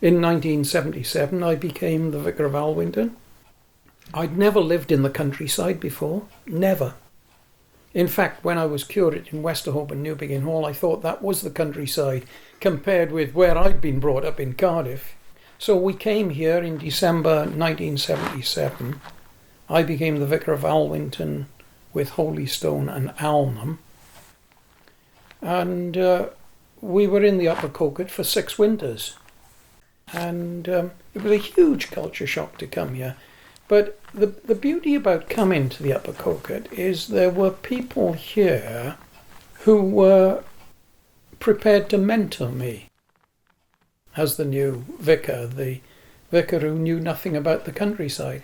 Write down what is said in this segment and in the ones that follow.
In 1977, I became the Vicar of Alwynton. I'd never lived in the countryside before, never. In fact, when I was curate in Westerhope and Newbiggin Hall, I thought that was the countryside compared with where I'd been brought up in Cardiff. So we came here in December 1977. I became the Vicar of Alwynton with Holystone and Alnham. And we were in the Upper Coquet for 6 winters. And it was a huge culture shock to come here. But the beauty about coming to the Upper Coquet is there were people here who were prepared to mentor me as the new vicar, the vicar who knew nothing about the countryside.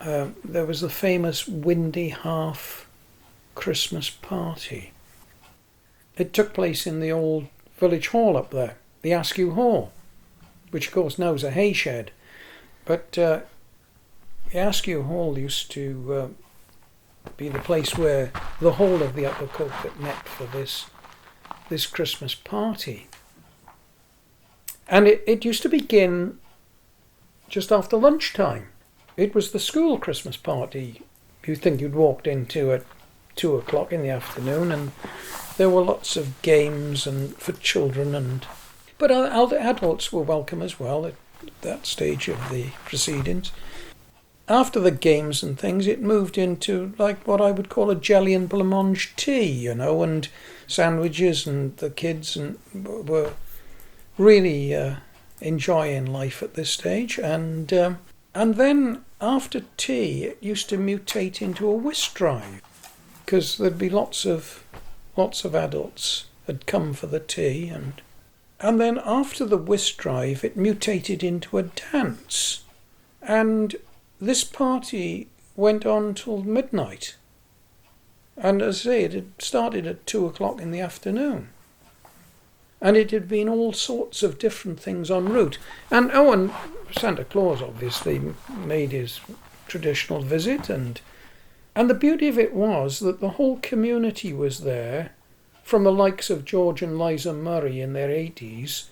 There was the famous Windyhaugh Christmas party. It took place in the old village hall up there, the Askew Hall, which of course now is a hay shed. But the Askew Hall used to be the place where the whole of the Upper Coquet met for this Christmas party. And it used to begin just after lunchtime. It was the school Christmas party you'd think you'd walked into at 2 o'clock in the afternoon, and there were lots of games and for children, but adults were welcome as well at that stage of the proceedings. After the games and things, it moved into like what I would call a jelly and blancmange tea, and sandwiches, and the kids were really enjoying life at this stage. And then after tea, it used to mutate into a whist drive, because there'd be lots of adults had come for the tea, and then after the whist drive, it mutated into a dance, and this party went on till midnight. And as I say, it had started at 2 o'clock in the afternoon. And it had been all sorts of different things en route. And Santa Claus obviously made his traditional visit. And the beauty of it was that the whole community was there, from the likes of George and Liza Murray in their 80s,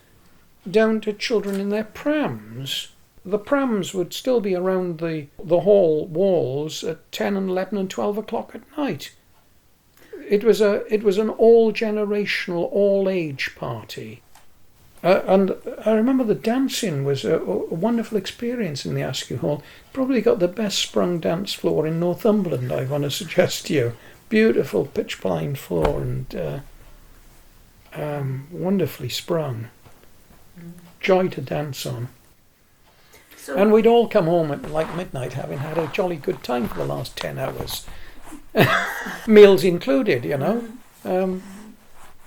down to children in their prams. The prams would still be around the hall walls at 10 and 11 and 12 o'clock at night. It was an all-generational, all-age party. And I remember the dancing was a wonderful experience in the Askew Hall. Probably got the best sprung dance floor in Northumberland, I want to suggest to you. Beautiful pitch-pine floor and wonderfully sprung. Joy to dance on. And we'd all come home at like midnight, having had a jolly good time for the last 10 hours. Meals included,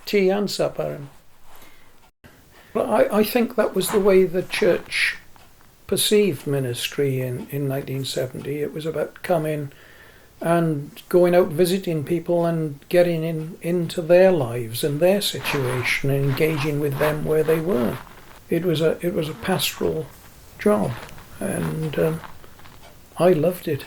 tea and supper. I think that was the way the church perceived ministry in 1970. It was about coming and going out visiting people and getting into their lives and their situation and engaging with them where they were. It was a pastoral job, and I loved it.